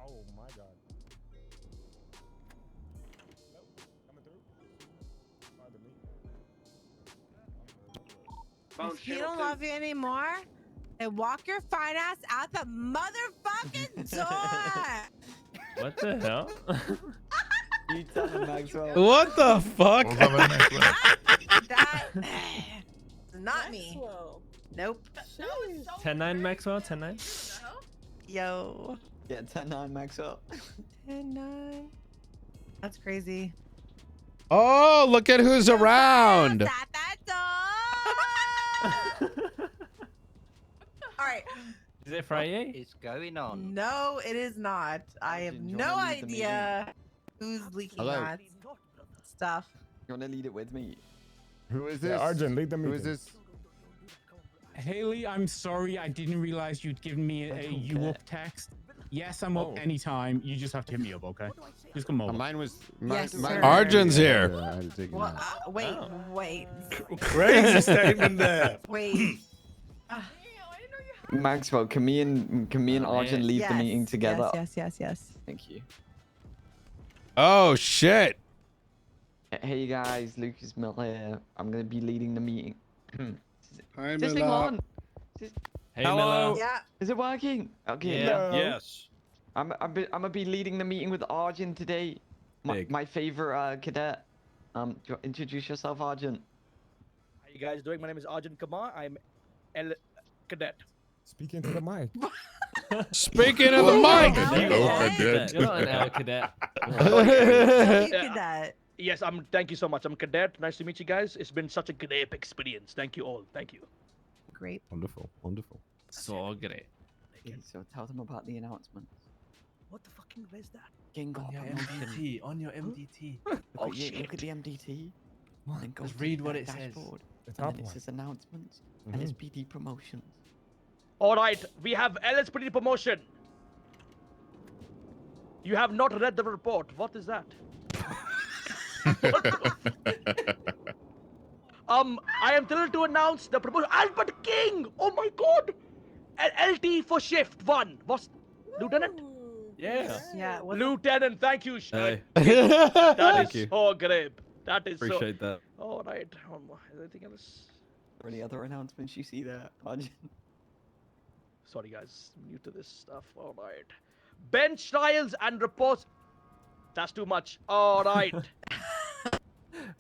Oh my god. Nope. Coming through. Pardon me. If he don't love you anymore, then walk your fine ass out the motherfucking door. What the hell? You tell him, Maxwell. What the fuck? That not me. Maxwell. Nope. That was so 10-9 Maxwell, 10-9. Yo. Yeah, 10-9, Maxwell. 10-9. That's crazy. Oh, look at who's around. At that door. All right. Is it Friday? What is going on? No, it is not. I have Arjun, do you no wanna lead the idea who's leaking Hello. that stuff. You want to lead it with me? Who is this? Yeah, Arjun, lead the meeting. Who is this? Haley, I'm sorry. I didn't realize you'd given me a you up text. Yes, I'm up anytime. You just have to hit me up, okay? Just come over. Mine was. Yes, sir. Arjun's here. Well, wait. Crazy statement there. Wait. Maxwell, can me and Arjun lead the meeting together? Yes. Thank you. Oh shit. Hey guys, Lucas Miller here. I'm gonna be leading the meeting. Hi, Is this thing on? Hey, Miller. Yeah. Is it working? Okay. Yeah. Yes. I'm gonna be leading the meeting with Arjun today. My favorite cadet. Do you introduce yourself, Arjun? How you guys doing? My name is Arjun Kumar. I'm L cadet. Speaking to the mic. Speaking of the mic. You're not an L cadet. Cadet. Yes, thank you so much. I'm cadet. Nice to meet you guys. It's been such a great experience. Thank you all. Thank you. Great. Wonderful. So great. Okay, so tell them about the announcements. What the fucking is that? Gingo. On your MDT. Oh shit! Look at the MDT. Then go Just to read the what it says. dashboard, The and top then it one. says announcements and it's PD promotions. All right, we have LSPD promotion. You have not read the report. What is that? I am thrilled to announce the promotion. Albert King! Oh my god! LT for shift 1. What's Lieutenant? Yes. Yeah. Lieutenant, thank you. Hey. That is so great. That is Appreciate that. All right. Is anything else? Are any other announcements you see there, Arjun? Sorry, guys. I'm new to this stuff. All right. Bench trials and reports. That's too much. All right.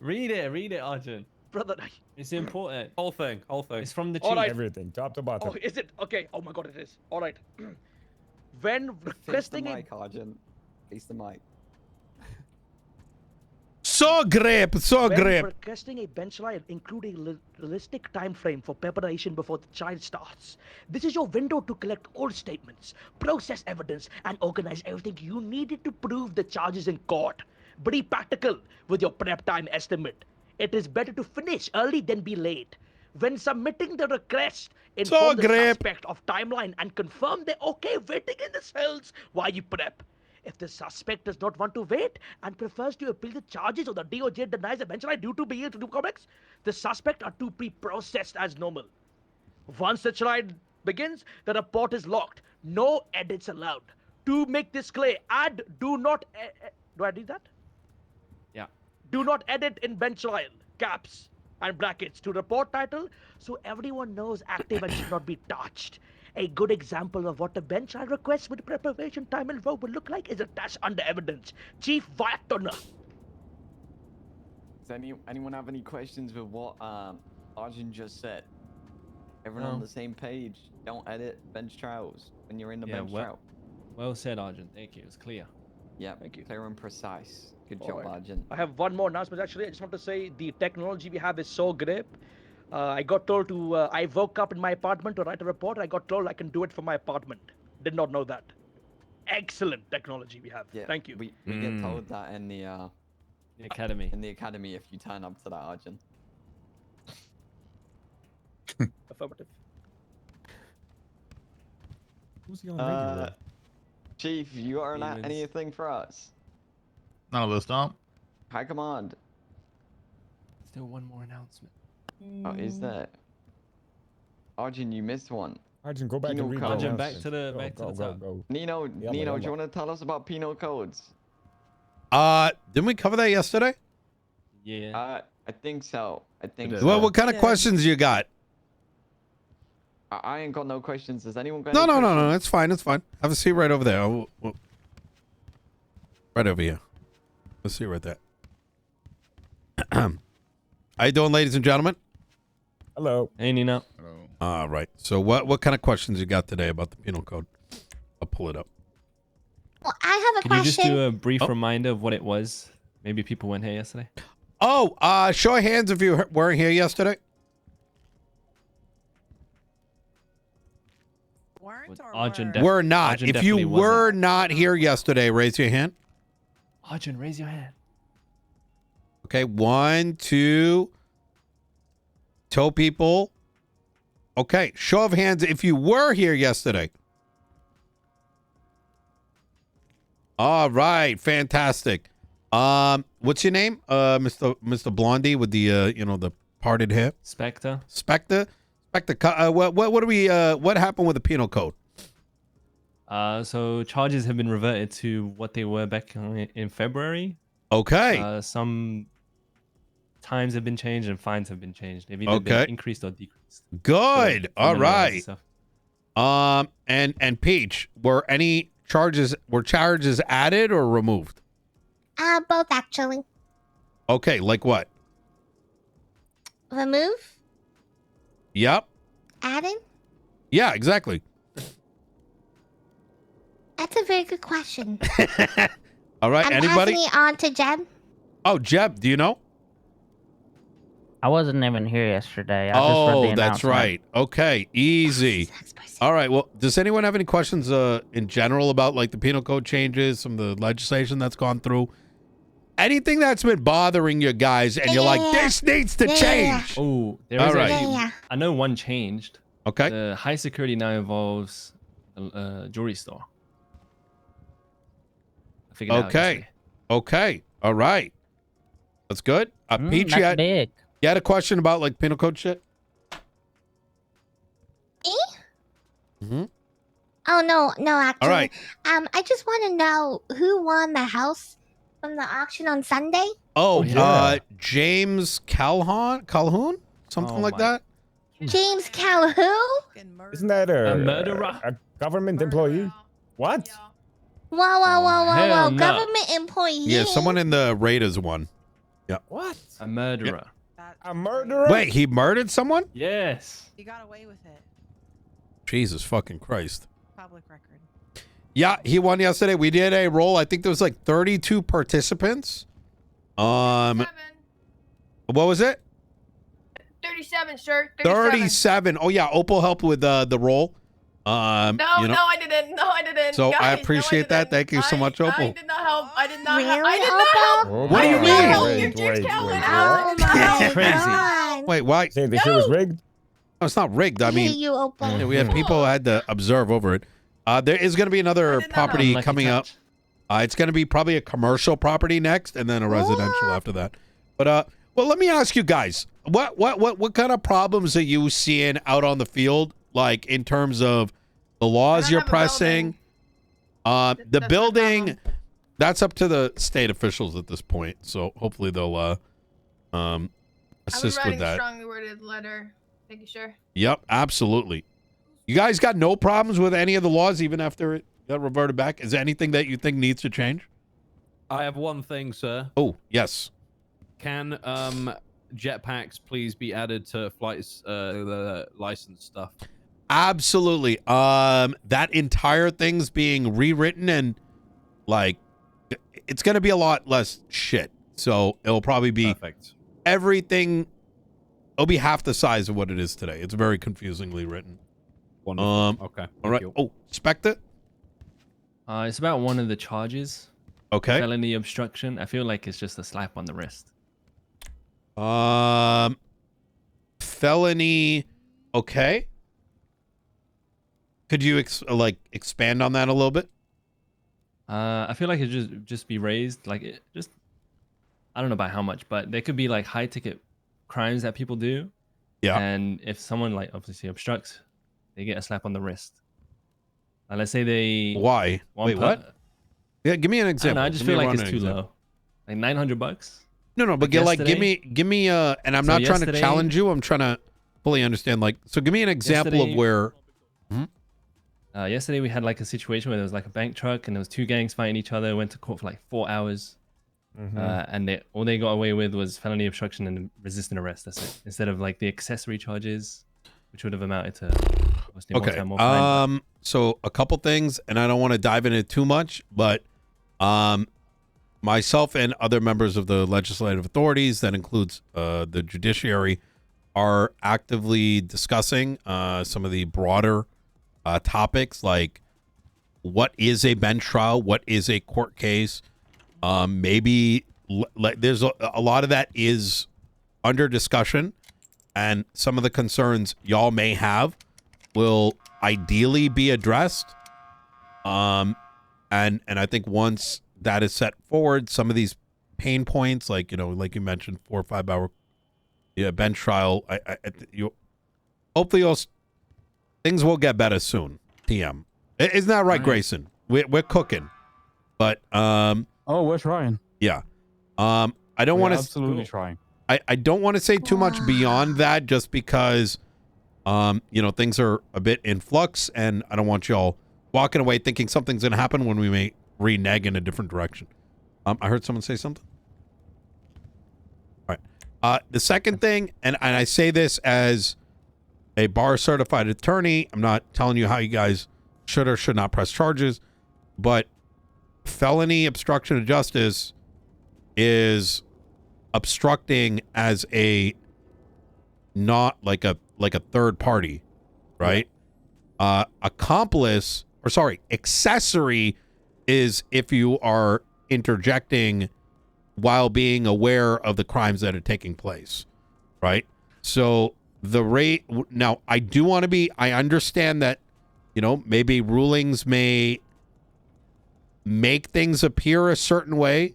Read it, Arjun. Brother. It's important. Whole thing. It's from the All chief. right. Everything, top to bottom. Oh, is it? Okay. Oh my god, it is. All right. When Face the requesting a mic, Arjun. Face the mic. So great. When requesting a bench trial, include a realistic time frame for preparation before the trial starts. This is your window to collect all statements, process evidence, and organize everything you needed to prove the charges in court. Be practical with your prep time estimate. It is better to finish early than be late. When submitting the request, inform the suspect of timeline and confirm they're okay waiting in the cells while you prep. If the suspect does not want to wait and prefers to appeal the charges or the DOJ denies a bench trial due to being able to do comics, the suspect are to be processed as normal. Once the trial begins, the report is locked. No edits allowed. To make this clear, do not... do I do that? Yeah. Do not edit in bench trial, caps and brackets to report title so everyone knows active and should not be touched. A good example of what a bench trial request with preparation time and vote will look like is attached under evidence. Chief Vayatona. Does anyone have any questions with what Arjun just said? Everyone on the same page. Don't edit bench trials when you're in the bench trial. Well said, Arjun. Thank you. It's clear. Yeah, thank you. Clear and precise. Good All job, right. Arjun. I have one more announcement actually. I just want to say the technology we have is so great. I got told to, I woke up in my apartment to write a report. I got told I can do it from my apartment. Did not know that. Excellent technology we have. Yeah, Thank you. We get told that in the academy. In the academy, if you turn up to that, Arjun. Affirmative. Who's he on radio with? Chief, you got anything for us? None of this, Tom. High command. Still one more announcement. Oh, is there? Arjun, you missed one. Arjun, go back Penal and read code. the Arjun, back announcement. to the Go, back to go, the go, top. go. Nino, Yeah, Nino, but do you want to tell us about penal codes? Didn't we cover that yesterday? Yeah. I think so. I think did. so. Well, what kind of Yeah. questions you got? I ain't got no questions. Does anyone got No, any no, no, questions? no. It's fine. It's fine. Have a seat right over there. Right over here. Let's see right there. How you doing, ladies and gentlemen? Hello. Hey, Nino. Hello. All right. So what kind of questions you got today about the penal code? I'll pull it up. Well, I have a Can you just question. do a brief Oh. reminder of what it was? Maybe people weren't here yesterday. Oh, show of hands if you weren't here yesterday. Weren't or Arjun were? Def- We're not. Arjun If you definitely were wasn't. not here yesterday, raise your hand. Arjun, raise your hand. Okay, 1, 2. Toe people. Okay, show of hands if you were here yesterday. All right, fantastic. What's your name? Mr. Blondie with the the parted hair. Spectre. Spectre. What happened with the penal code? So charges have been reverted to what they were back in February. Okay. Some times have been changed and fines have been changed. They've either Okay. been increased or decreased. Good. For All money laws and right. stuff. And Peach, were charges added or removed? Both actually. Okay, like what? Remove, Yep. add in. Yeah, exactly. That's a very good question. All right, I'm anybody? passing it on to Jeb. Oh, Jeb, do you know? I wasn't even here yesterday. I just read the Oh, that's announcement. right. Okay, easy. Next person. All right. Well, does anyone have any questions in general about like the penal code changes, some of the legislation that's gone through? Anything that's been bothering you guys and you're like, Yeah. this needs to Yeah. change. Oh, there All is right. actually. Yeah. I know one changed. Okay. The high security now involves a jewelry store. I figured it out Okay. yesterday. Okay. All right. That's good. Peach, you That's had, big. you had a question about like penal code shit? Me? Mm-hmm. Oh no, actually. All right. I just want to know who won the house from the auction on Sunday. Oh, yeah. James Calhoun? Something Oh like my- that? James Calhoun. Fucking murder. Isn't that A murderer? a government employee? What? hell no. Government employee. Yeah, someone in the Raiders one. What? A murderer. That- A murderer? Wait, he murdered someone? Yes. You got away with it. Jesus fucking Christ. Public record. Yeah, he won yesterday. We did a roll. I think there was like 32 participants. What was it? 37, sir. 37. Oh yeah, Opal helped with the roll. No, I didn't. No, I didn't. So I Guys, appreciate that. Thank you so much, I Opal. did not help. I did not help. I Really, did not help. Opal? What do you I did not mean? help Wait, you, James wait, Calhoun. wait, I Oh did not help. my Crazy. God. Wait, why? Saying the shit was rigged? No, it's not rigged. I Hey, mean, you Opal. we had people who had to observe over it. There is going to be another I did not property Unlucky coming up. touch. It's going to be probably a commercial property next, and then a residential after that. But well, let me ask you guys, what kind of problems are you seeing out on the field, like in terms of the laws don't you're have a pressing? The That's my building, problem. that's up to the state officials at this point. So hopefully they'll I was assist writing with a that. strongly worded letter. Thank you, sir. Yep, absolutely. You guys got no problems with any of the laws, even after it got reverted back? Is there anything that you think needs to change? I have one thing, sir. Oh, yes. Can jetpacks please be added to flights the license stuff? Absolutely. That entire thing's being rewritten and like it's gonna be a lot less shit. So it'll probably be Perfect. everything. It'll be half the size of what it is today. It's very confusingly written. Wonderful. Okay. All thank right. you. Oh, Spectre. It's about one of the charges. Okay. Felony obstruction. I feel like it's just a slap on the wrist. Felony. Okay. Could you expand on that a little bit? I feel like it just be raised. Like it just. I don't know by how much, but there could be like high ticket crimes that people do. Yeah. And if someone like obviously obstructs they get a slap on the wrist. Let's say they Why? Wait, what? Yeah, give me an example. I just Give me feel a like it's running too example. low. Like $900. No, but give me and I'm So not trying to yesterday- challenge you. I'm trying to fully understand. Like, so give me an example of Yesterday- where. Yesterday we had like a situation where there was like a bank truck and there was two gangs fighting each other. Went to court for like 4 hours, and all they got away with was felony obstruction and resisting arrest. That's it. Instead of like the accessory charges, which would have amounted to obviously more Okay. time, more fine. So a couple things, and I don't want to dive into it too much, but myself and other members of the legislative authorities, that includes the judiciary, are actively discussing some of the broader topics, like what is a bench trial, what is a court case. Maybe there's a lot of that is under discussion, and some of the concerns y'all may have will ideally be addressed. And I think once that is set forward, some of these pain points, like like you mentioned, 4 or 5 hour bench trial, hopefully things will get better soon. TM, isn't that right, Grayson? We're cooking, but we're trying. Yeah, I don't want to absolutely trying. I don't want to say too much beyond that, just because things are a bit in flux, and I don't want y'all walking away thinking something's going to happen when we may renege in a different direction. I heard someone say something. All right. The second thing, and I say this as a bar certified attorney, I'm not telling you how you guys should or should not press charges, but felony obstruction of justice is obstructing as a not like a third party, right? Accessory is if you are interjecting while being aware of the crimes that are taking place, right? So the rate now, I understand that maybe rulings may make things appear a certain way.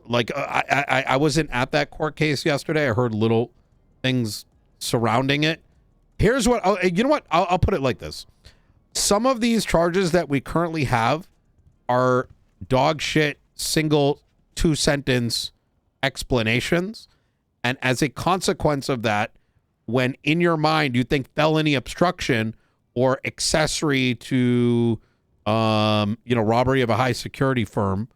Like I wasn't at that court case yesterday. I heard little things surrounding it. Here's what I'll put it like this. Some of these charges that we currently have are dog shit single 2-sentence explanations, and as a consequence of that, when in your mind you think felony obstruction or accessory to robbery of a high security firm,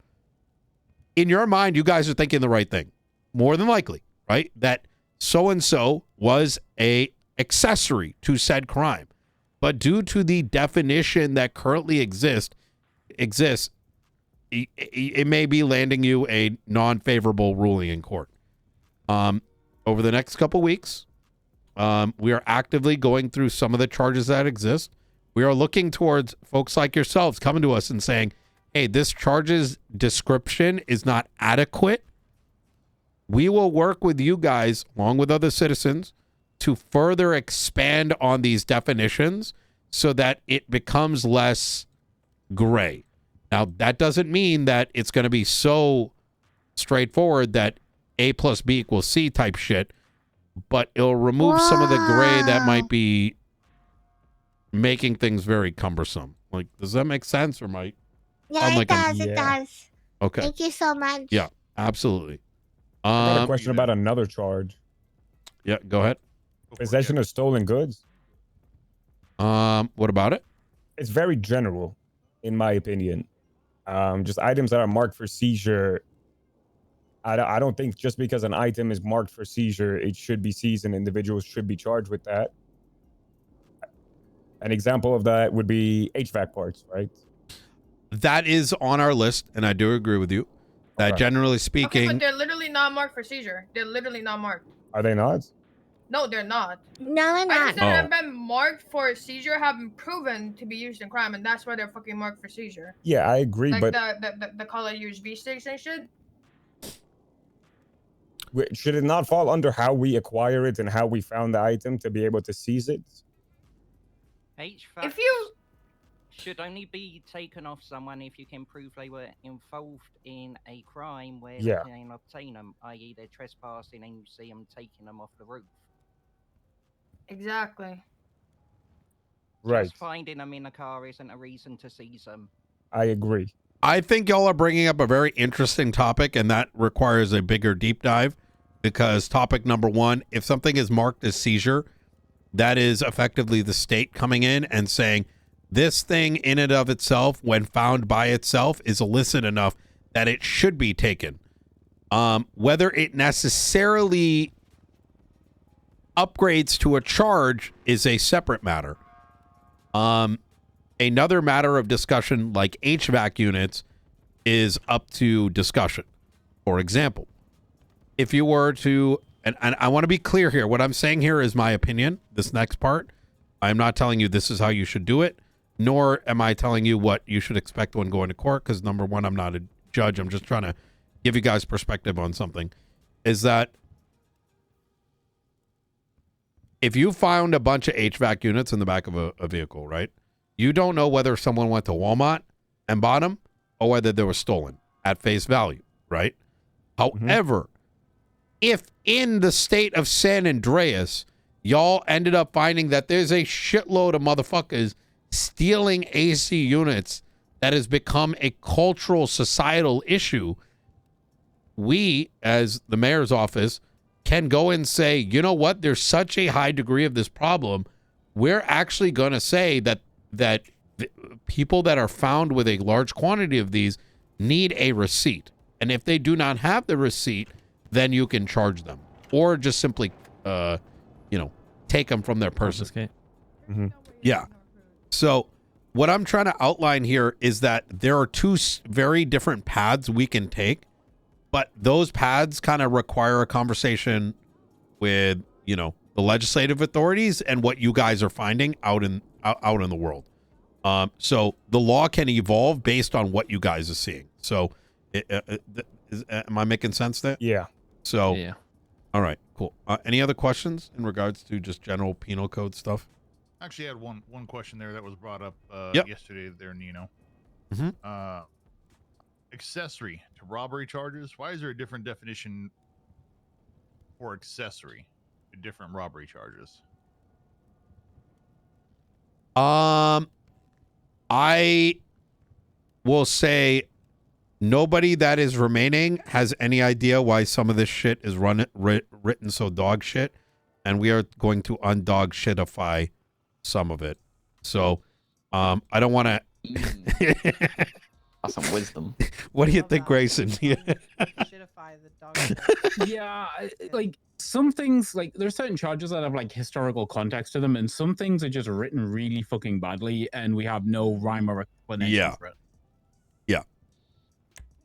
in your mind you guys are thinking the right thing, more than likely, right? That so and so was a accessory to said crime. But due to the definition that currently exists, it may be landing you a non-favorable ruling in court. Over the next couple weeks, we are actively going through some of the charges that exist. We are looking towards folks like yourselves coming to us and saying, hey, this charges description is not adequate. We will work with you guys, along with other citizens, to further expand on these definitions so that it becomes less gray. Now, that doesn't mean that it's going to be so straightforward that A plus B equals C type shit, but it'll remove some of the gray that might be making things very cumbersome. Like, does that make sense, or might? Yeah, it does. It does. Okay. Thank you so much. Yeah, absolutely. I got a question about another charge. Yeah, go ahead. Possession of stolen goods. What about it? It's very general, in my opinion. Just items that are marked for seizure. I don't think just because an item is marked for seizure, it should be seized and individuals should be charged with that. An example of that would be HVAC parts, right? That is on our list, and I do agree with you. That generally speaking... Okay, but they're literally not marked for seizure. They're literally not marked. Are they not? No, they're not. No, they're not. Items that have been marked for seizure have been proven to be used in crime, and that's why they're fucking marked for seizure. Yeah, I agree, like but... the color USB sticks and shit. Should it not fall under how we acquire it and how we found the item to be able to seize it? HVAC should only be taken off someone if you can prove they were involved in a crime where they can obtain them, i.e. they're trespassing and you see them taking them off the roof. Exactly. Right. Just finding them in a car isn't a reason to seize them. I agree. I think y'all are bringing up a very interesting topic, and that requires a bigger deep dive, because topic number one, if something is marked as seizure, that is effectively the state coming in and saying this thing in and of itself, when found by itself, is illicit enough that it should be taken. Whether it necessarily upgrades to a charge is a separate matter. Another matter of discussion, like HVAC units, is up to discussion. For example, if you were to, and I want to be clear here, what I'm saying here is my opinion, this next part. I'm not telling you this is how you should do it, nor am I telling you what you should expect when going to court, because number one, I'm not a judge. I'm just trying to give you guys perspective on something. Is that if you found a bunch of HVAC units in the back of a vehicle, right? You don't know whether someone went to Walmart and bought them or whether they were stolen at face value, right? However, if in the state of San Andreas, y'all ended up finding that there's a shitload of motherfuckers stealing AC units that has become a cultural, societal issue, we, as the mayor's office, can go and say, you know what, there's such a high degree of this problem, we're actually going to say that people that are found with a large quantity of these need a receipt. And if they do not have the receipt, then you can charge them. Or just simply, take them from their person. Yeah. So what I'm trying to outline here is that there are two very different paths we can take, but those paths kind of require a conversation with, the legislative authorities and what you guys are finding out in the world. So the law can evolve based on what you guys are seeing. So am I making sense there? Yeah. So, Yeah. All right, cool. Any other questions in regards to just general penal code stuff? Actually, I had one question there that was brought up yesterday there, Nino. Accessory to robbery charges. Why is there a different definition for accessory to different robbery charges? I will say nobody that is remaining has any idea why some of this shit is written so dog shit, and we are going to undog shitify some of it. So I don't want to That's some wisdom. What do you think, Grayson? Shitify the dog. Yeah, like some things, like there's certain charges that have like historical context to them, and some things are just written really fucking badly, and we have no rhyme or explanation for it. Yeah.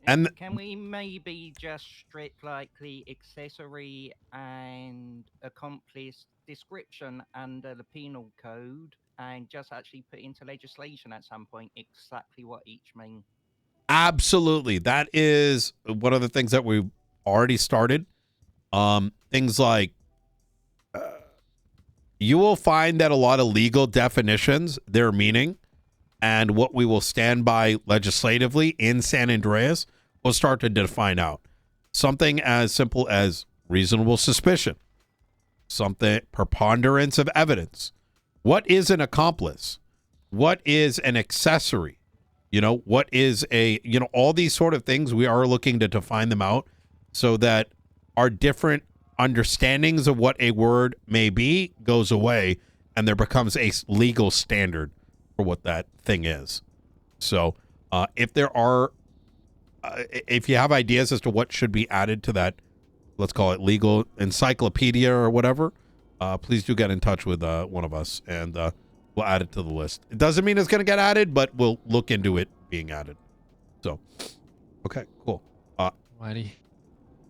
And can we maybe just strip like the accessory and accomplice description under the penal code and just actually put into legislation at some point exactly what each mean? Absolutely. That is one of the things that we've already started. Things like you will find that a lot of legal definitions, their meaning, and what we will stand by legislatively in San Andreas will start to define out. Something as simple as reasonable suspicion, something preponderance of evidence. What is an accomplice? What is an accessory? What is all these sort of things, we are looking to define them out so that our different understandings of what a word may be goes away and there becomes a legal standard for what that thing is. So if there are, if you have ideas as to what should be added to that, let's call it legal encyclopedia or whatever, please do get in touch with one of us and we'll add it to the list. It doesn't mean it's going to get added, but we'll look into it being added. So, okay, cool. Alrighty.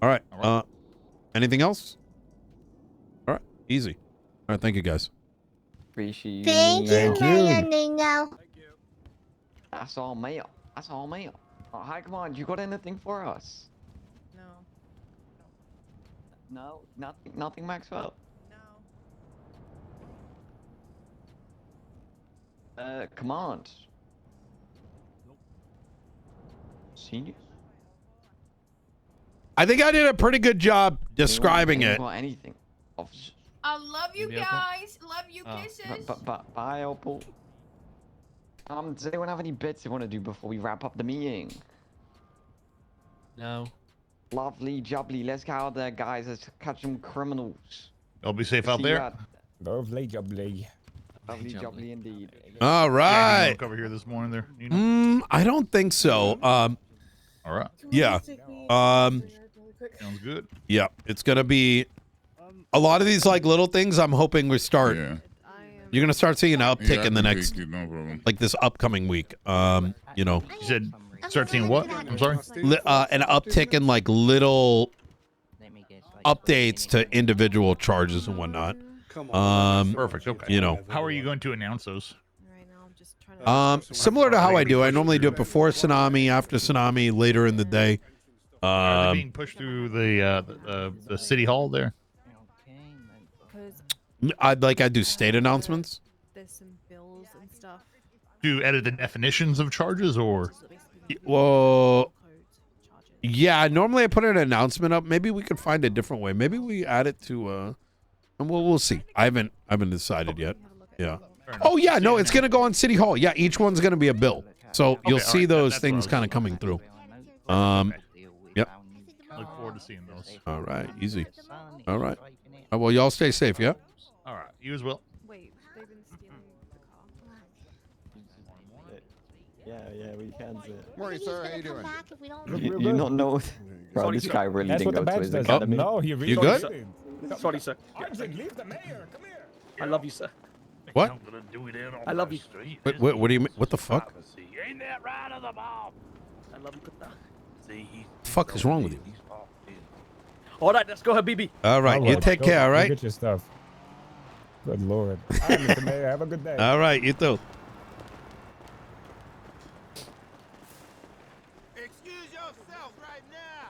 All right. Anything else? All right. Easy. All right. Thank you, guys. Appreciate you. Thank you, Mayor Nino. That's all mail. That's all mail. Oh, hi, come on. You got anything for us? No, nothing, Maxwell. Command. Senior? I think I did a pretty good job describing it. Got anything? I love you Maybe Opal? guys. Love you. Oh. Kisses. But bye, Opal. Does anyone have any bits they want to do before we wrap up the meeting? No. Lovely jubbly. Let's get out there, guys. Let's catch some criminals. Y'all be safe out See you there. at- Lovely jubbly. Lovely jubbly indeed. All Yeah, right. anything over here this morning there. Nino? I don't think so. All right. Yeah. Sounds good. Yeah. It's gonna be a lot of these like little things. I'm hoping we start. Yeah. You're gonna start seeing an uptick Yeah, I in the can next, take it, no problem. like this upcoming week. You know, You said start seeing what? I'm sorry. an uptick in like little updates to individual charges and whatnot. Perfect. Okay. You know, How are you going to announce those? similar to how I do. I normally do it before tsunami, after tsunami, later in the day. Are they being pushed through the city hall there? I do state announcements. There's some bills and stuff. Do you edit the definitions of charges or? Well, yeah. Normally I put an announcement up. Maybe we could find a different way. Maybe we add it to. And we'll see. I haven't decided yet. Yeah. Oh yeah, no, it's gonna go on City Hall. Yeah, each one's gonna be a bill. So you'll see those things kind of coming through. Yep. Look forward to seeing those. All right, easy. All right. Well, y'all stay safe. Yeah. All right. You as well. Wait, they've been stealing the car. Yeah, we can see it. Morning, sir. How you doing? You not know. Bro, this guy really That's didn't what the go to badge his does. academy. No, he really You good? did. Sorry, sir. Arjun, leave the mayor. Come here. I love you, sir. What? I love you. Wait, what do you mean? What the fuck? I love you, Kutta. Fuck is wrong with you? All right, let's go, Habibi. All right, you take care. All Go right. get your stuff. Good lord. All right, Mr. Mayor, have a good day. All right, you too. Excuse yourself right now.